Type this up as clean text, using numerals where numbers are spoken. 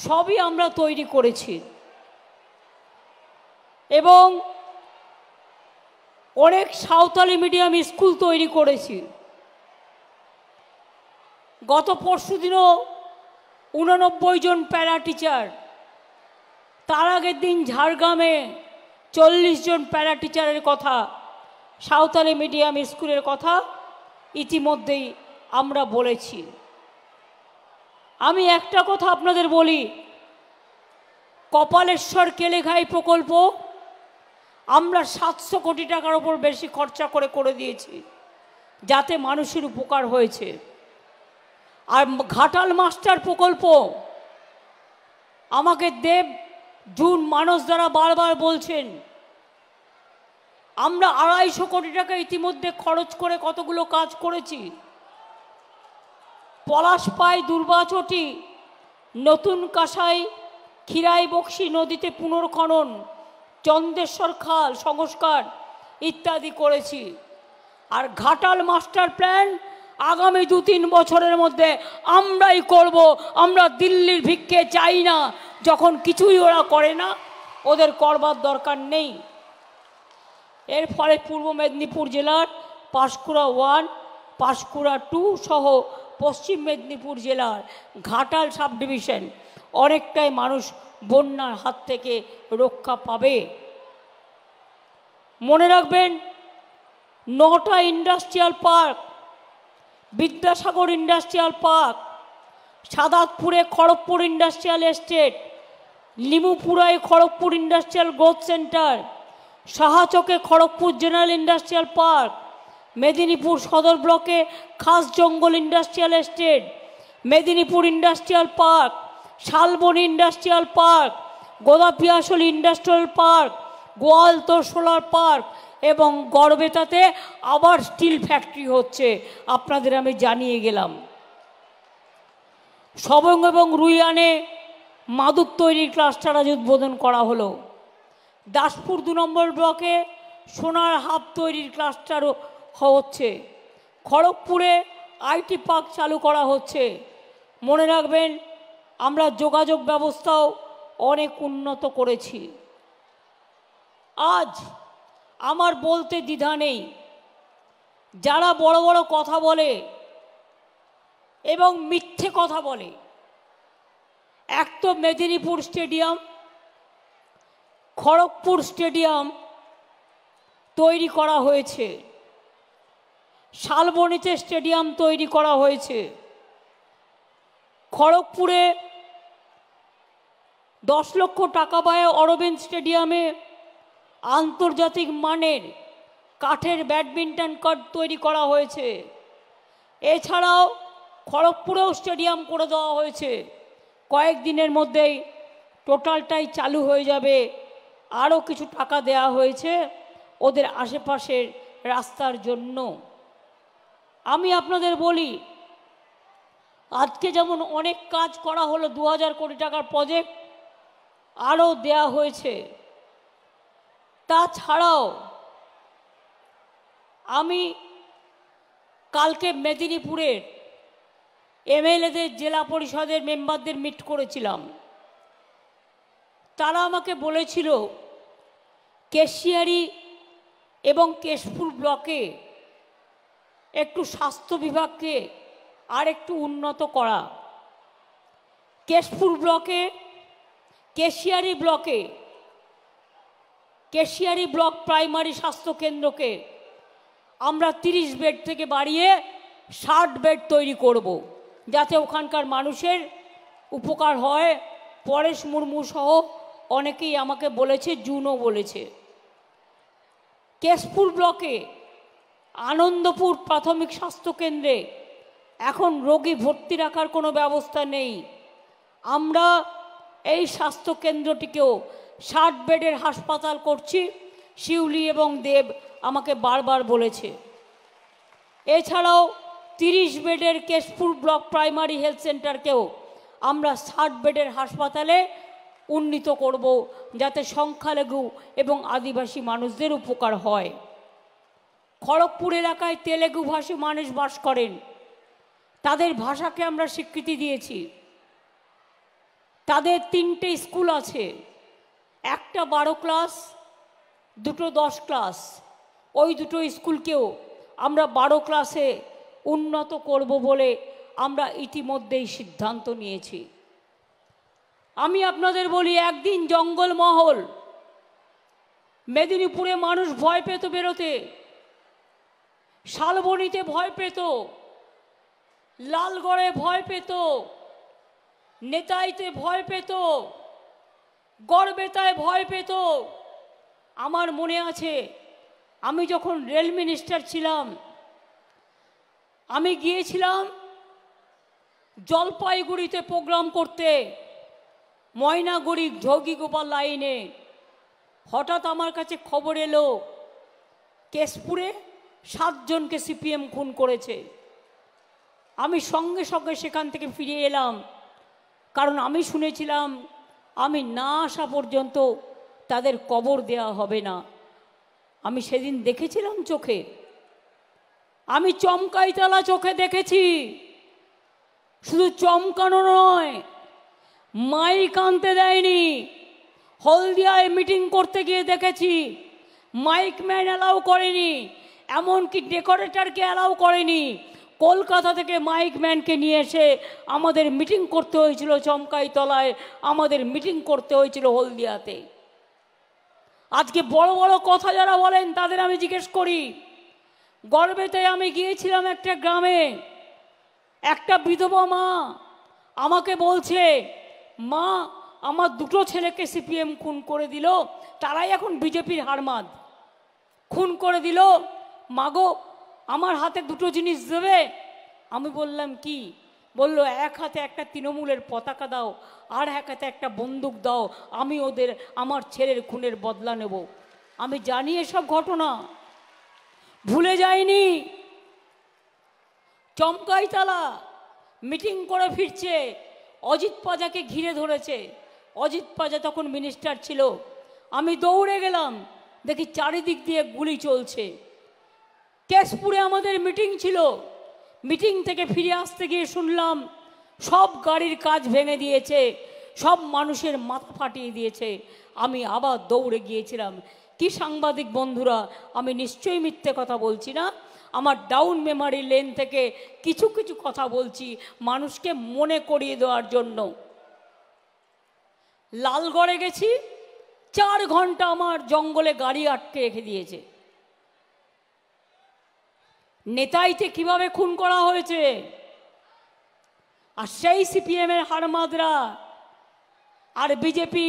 সবই আমরা তৈরি করেছি এবং অনেক সাঁওতালি মিডিয়াম স্কুল তৈরি করেছি। গত পরশুদিনও 89 জন প্যারা টিচার, তার আগের দিন ঝাড়গ্রামে 40 জন প্যারা টিচারের কথা, সাঁওতালি মিডিয়াম স্কুলের কথা ইতিমধ্যেই আমরা বলেছি। আমি একটা কথা আপনাদের বলি, কপালেশ্বর কেলেঘাই প্রকল্প আমরা 700 কোটি টাকার ওপর বেশি খরচা করে দিয়েছি, যাতে মানুষের উপকার হয়েছে। আর ঘাটাল মাস্টার প্রকল্প আমাকে দেব জুন মানস দ্বারা বারবার বলছেন, আমরা 250 কোটি টাকা ইতিমধ্যে খরচ করে কতগুলো কাজ করেছি। পলাশপাই দুর্বাচটি, নতুন কাঁসাই ক্ষীরাই বক্সি নদীতে পুনর্খনন, চন্দ্রেশ্বর খাল সংস্কার ইত্যাদি করেছি। আর ঘাটাল মাস্টার প্ল্যান আগামী 2-3 বছরের মধ্যে আমরাই করব। আমরা দিল্লির ভিক্ষে চাই না, যখন কিছুই ওরা করে না ওদের করবার দরকার নেই। এর ফলে পূর্ব মেদিনীপুর জেলার পাঁশকুড়া 1, পাঁশকুড়া 2 সহ পশ্চিম মেদিনীপুর জেলার ঘাটাল সাব ডিভিশন অনেকটাই মানুষ বন্যার হাত থেকে রক্ষা পাবে। মনে রাখবেন, 9টা industrial park, Vidyasagar industrial park, সাদাতপুরে খড়গপুর ইন্ডাস্ট্রিয়াল এস্টেট, লিমুপুরায় খড়গপুর ইন্ডাস্ট্রিয়াল গ্রোথ সেন্টার, সাহাচকে Kharagpur general industrial park, Medinipur Sadar ব্লকে Khas Jangal industrial estate, Medinipur industrial park, Salboni industrial park, Godapiasal industrial park, Goaltore solar park এবং গড়বেতাতে আবার স্টিল ফ্যাক্টরি হচ্ছে, আপনাদের আমি জানিয়ে গেলাম। সবং এবং রুইয়ানে মাদুর তৈরির ক্লাস্টার আজ উদ্বোধন করা হলো। দাসপুর 2 নম্বর ব্লকে সোনার হাব তৈরির ক্লাস্টারও হচ্ছে। খড়গপুরে আইটি পার্ক চালু করা হচ্ছে। মনে রাখবেন, আমরা যোগাযোগ ব্যবস্থাও অনেক উন্নত করেছি। আজ আমার বলতে দ্বিধা নেই, যারা বড় বড় কথা বলে এবং মিথ্যে কথা বলে, এক তো মেদিনীপুর স্টেডিয়াম, খড়গপুর স্টেডিয়াম তৈরি করা হয়েছে, শালবনীতে স্টেডিয়াম তৈরি করা হয়েছে, খড়গপুরে 10 লক্ষ টাকা ব্যয়ে অরবিন্দ স্টেডিয়ামে আন্তর্জাতিক মানের কাঠের ব্যাডমিন্টন কোর্ট তৈরি করা হয়েছে। এছাড়াও খড়গপুরেও স্টেডিয়াম করে দেওয়া হয়েছে। কয়েকদিনের মধ্যেই টোটালটাই চালু হয়ে যাবে। আরও কিছু টাকা দেওয়া হয়েছে ওদের আশেপাশের রাস্তার জন্য। আমি আপনাদের বলি, আজকে যেমন অনেক কাজ করা হলো, 2000 কোটি টাকার প্রজেক্ট আরও দেয়া হয়েছে। তাছাড়াও আমি কালকে মেদিনীপুরের এমএলএদের, জেলা পরিষদের মেম্বারদের মিট করেছিলাম। তারা আমাকে বলেছিল কেশিয়ারি এবং কেশপুর ব্লকে একটু স্বাস্থ্য বিভাগকে আর একটু উন্নত করা। কেশপুর ব্লকে, কেশিয়ারি ব্লক প্রাইমারি স্বাস্থ্য কেন্দ্রকে আমরা 30 বেড থেকে বাড়িয়ে 60 বেড তৈরি করব, যাতে ওখানকার মানুষের উপকার হয়। পরেশ মুর্মু সহ অনেকেই আমাকে বলেছে, জুনও বলেছে। কেশপুর ব্লকে আনন্দপুর প্রাথমিক স্বাস্থ্য কেন্দ্রে এখন রোগী ভর্তি রাখার কোনো ব্যবস্থা নেই। আমরা এই স্বাস্থ্য কেন্দ্রটিকেও 60 বেডের হাসপাতাল করছি, শিউলি এবং দেব আমাকে বারবার বলেছে। এছাড়াও 30 বেডের কেশপুর ব্লক প্রাইমারি হেলথ সেন্টারকেও আমরা 60 বেডের হাসপাতালে উন্নীত করব, যাতে সংখ্যালঘু এবং আদিবাসী মানুষদের উপকার হয়। খড়গপুর এলাকায় তেলেগু ভাষী মানুষ বাস করেন, তাদের ভাষাকে আমরা স্বীকৃতি দিয়েছি। তাদের 3টে স্কুল আছে, একটা 12 ক্লাস, দুটো 10 ক্লাস। ওই দুটো স্কুলকেও আমরা 12 ক্লাসে উন্নত করব বলে আমরা ইতিমধ্যেই সিদ্ধান্ত নিয়েছি। আমি আপনাদের বলি, একদিন জঙ্গলমহল, মেদিনীপুরে মানুষ ভয় পেত বেরোতে, শালবনীতে ভয় পেত, লালগড়ে ভয় পেত, নেতাইতে ভয় পেত, গড়বেতায় ভয় পেত। আমার মনে আছে, আমি যখন রেল মিনিস্টার ছিলাম, আমি গিয়েছিলাম জলপাইগুড়িতে প্রোগ্রাম করতে, ময়নাগুড়ি যোগীগোপাল লাইনে। হঠাৎ আমার কাছে খবর এলো কেশপুরে 7 জনকে সিপিএম খুন করেছে। আমি সঙ্গে সঙ্গে সেখান থেকে ফিরে এলাম, কারণ আমি শুনেছিলাম আমি না আসা পর্যন্ত তাদের কবর দেয়া হবে না। আমি সেদিন দেখেছিলাম চোখে, আমি চমকাইতলা চোখে দেখেছি। শুধু চমকানো নয়, মাইক আনতে দেয়নি। হলদিয়ায় মিটিং করতে গিয়ে দেখেছি মাইক ম্যান অ্যালাউ করেনি, এমনকি ডেকোরেটরকে অ্যালাউ করেনি। কলকাতা থেকে মাইক ম্যানকে নিয়ে এসে আমাদের মিটিং করতে হয়েছিল চমকাইতলায়, আমাদের মিটিং করতে হয়েছিল হলদিয়াতে। আজকে বড় বড় কথা যারা বলেন তাদের আমি জিজ্ঞেস করি, গর্বেতে আমি গিয়েছিলাম একটা গ্রামে, একটা বিধবা মা আমাকে বলছে, মা আমার 2টো ছেলেকে সিপিএম খুন করে দিল, তারাই এখন বিজেপির হারমাদ, খুন করে দিল, মাগো আমার হাতে 2টো জিনিস দেবে। আমি বললাম কি? বলল, এক হাতে একটা তৃণমূলের পতাকা দাও, আর এক হাতে একটা বন্দুক দাও, আমি ওদের আমার ছেলের খুনের বদলা নেব। আমি জানি এসব ঘটনা, ভুলে যাইনি। চমকাইতলা মিটিং করে ফিরছে, অজিত পাজাকে ঘিরে ধরেছে। অজিত পাজা তখন মিনিস্টার ছিল। আমি দৌড়ে গেলাম, দেখি চারিদিক দিয়ে গুলি চলছে। কেশপুরে আমাদের মিটিং ছিল, মিটিং থেকে ফিরে আসতে গিয়ে শুনলাম সব গাড়ির কাজ ভেঙে দিয়েছে, সব মানুষের মাথা ফাটিয়ে দিয়েছে। আমি আবার দৌড়ে গিয়েছিলাম। কি সাংবাদিক বন্ধুরা, আমি নিশ্চয়ই মিথ্যে কথা বলছি না। আমার ডাউন মেমারি লেন থেকে কিছু কিছু কথা বলছি মানুষকে মনে করিয়ে দেওয়ার জন্য। লালগড়ে গেছি, 4 ঘন্টা আমার জঙ্গলে গাড়ি আটকে রেখে দিয়েছে। নেতাইতে কিভাবে খুন করা হয়েছে, আর সেই সিপিএমের হারমাদরা আর বিজেপি